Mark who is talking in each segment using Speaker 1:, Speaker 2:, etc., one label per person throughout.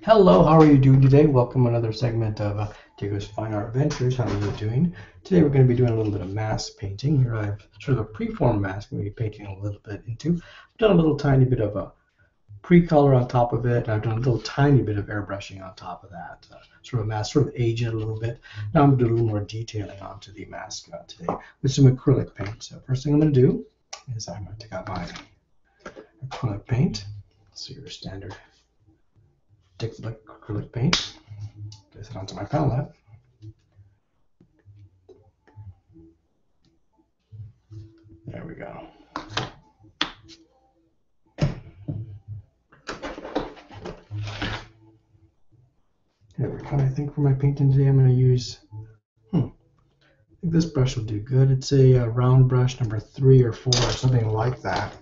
Speaker 1: Hello, how are you doing today? Welcome to another segment of Diego's Fine Art Ventures. How are you doing? Today we're going to be doing a little bit of mask painting. Here I have sort of a preformed mask I'm going to be painting a little bit into. I've done a little tiny bit of a pre-color on top of it. I've done a little tiny bit of airbrushing on top of that. Sort of a mask, sort of age it a little bit. Now I'm going to do a little more detailing onto the mask today with some acrylic paint. So first thing I'm going to do is I'm going to take out my acrylic paint. So your standard acrylic paint. Place it onto my palette. There we go. There we go. I think for my painting today, I'm going to use, I think this brush will do good. It's a round brush number 3 or 4 or something like that.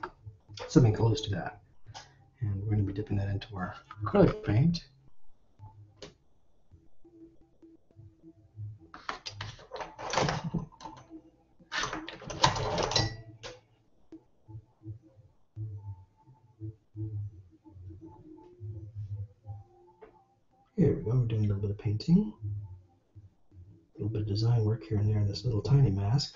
Speaker 1: Something close to that. And we're going to be dipping that into our acrylic paint. Here we go. We're doing a little bit of painting. A little bit of design work here and there in this little tiny mask.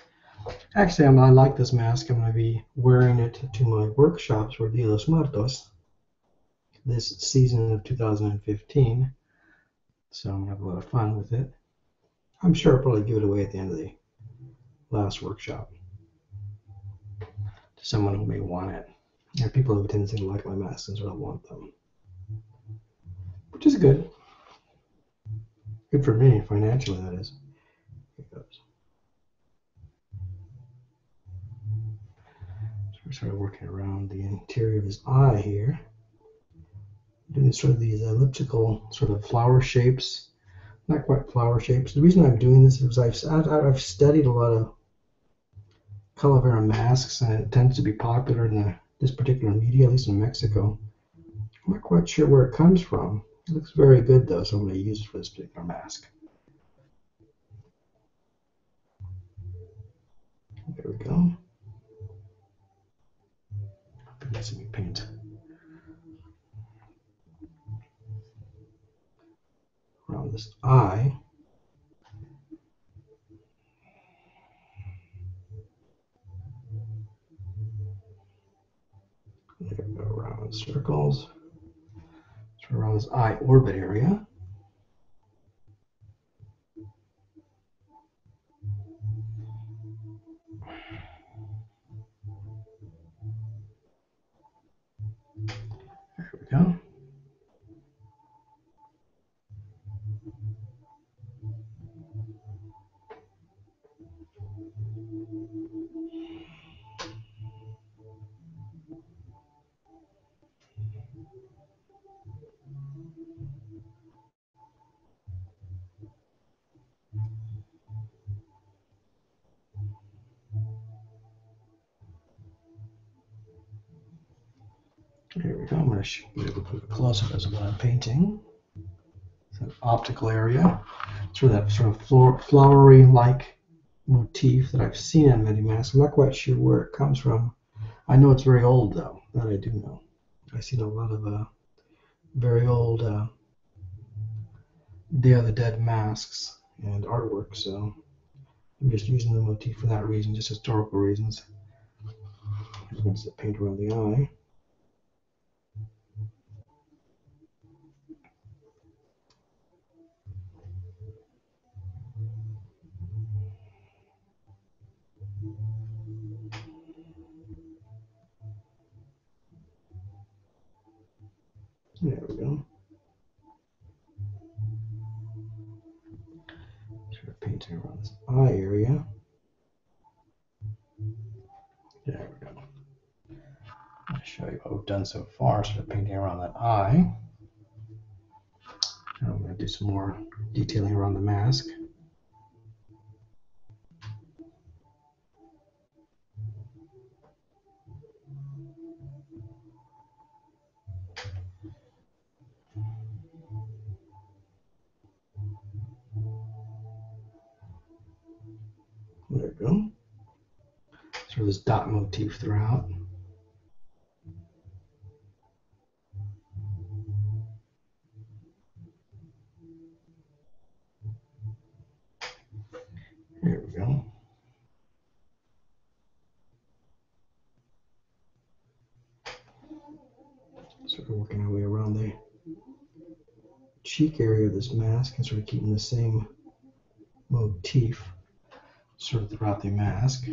Speaker 1: Actually, I like this mask. I'm going to be wearing it to my workshops for Dia de los Muertos this season of 2015. So I'm going to have a lot of fun with it. I'm sure I'll probably give it away at the end of the last workshop to someone who may want it. There are people who tend to like my masks and sort of want them, which is good. Good for me, financially, that is. Here it goes. So we're sort of working around the interior of his eye here. Doing sort of these elliptical sort of flower shapes. Not quite flower shapes. The reason I'm doing this is I've studied a lot of Calavera masks, and it tends to be popular in this particular media, at least in Mexico. I'm not quite sure where it comes from. It looks very good though, so I'm going to use it for this particular mask. There we go. Let me paint around this eye. There we go, around circles. So around this eye orbit area. There we go. Here we go. I'm going to give a quick close-up as what I'm painting. It's an optical area. Sort of that sort of flowery-like motif that I've seen on many masks. I'm not quite sure where it comes from. I know it's very old, though. That I do know. I've seen a lot of very old Day of the Dead masks and artwork, so I'm just using the motif for that reason, just historical reasons. I'm going to paint around the eye. There we go. Sort of painting around this eye area. There we go. I'll show you what we've done so far. Sort of painting around that eye. Now I'm going to do some more detailing around the mask. There we go. Sort of this dot motif throughout. working our way around the cheek area of this mask and sort of keeping the same motif sort of throughout the mask.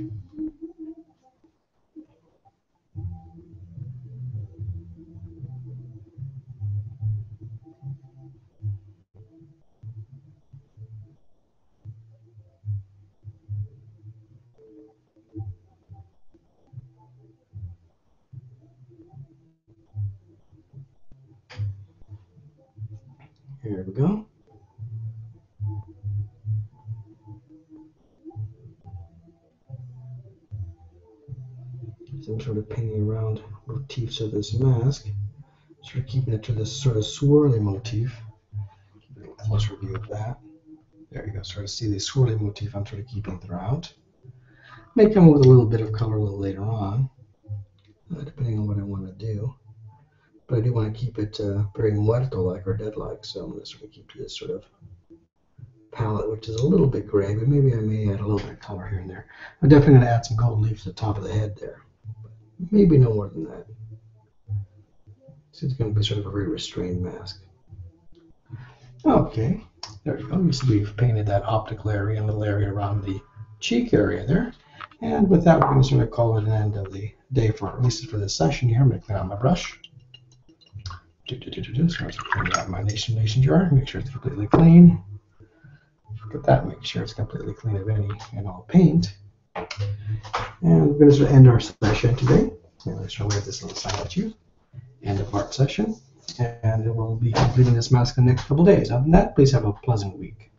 Speaker 1: Here we go. So I'm sort of painting around motifs of this mask, sort of keeping it to this sort of swirly motif. Give a closer view of that. There you go. Sort of see the swirly motif I'm sort of keeping throughout. May come with a little bit of color a little later on, depending on what I want to do. But I do want to keep it very muerto-like or dead-like, so I'm going to sort of keep to this sort of palette, which is a little bit gray, but maybe I may add a little bit of color here and there. I'm definitely going to add some gold leaf to the top of the head there. Maybe no more than that. So it's going to be sort of a very restrained mask. Okay, there we go. You see we've painted that optical area and little area around the cheek area there. And with that, we're going to sort of call it an end of the day, for at least for this session here. I'm going to clean out my brush. Start cleaning out my nation jar. Make sure it's completely clean. Look at that. Make sure it's completely clean of any and all paint. And we're going to sort of end our session today. I'm just going to wave this little sign at you. End of art session. And we'll be completing this mask in the next couple days. Other than that, please have a pleasant week.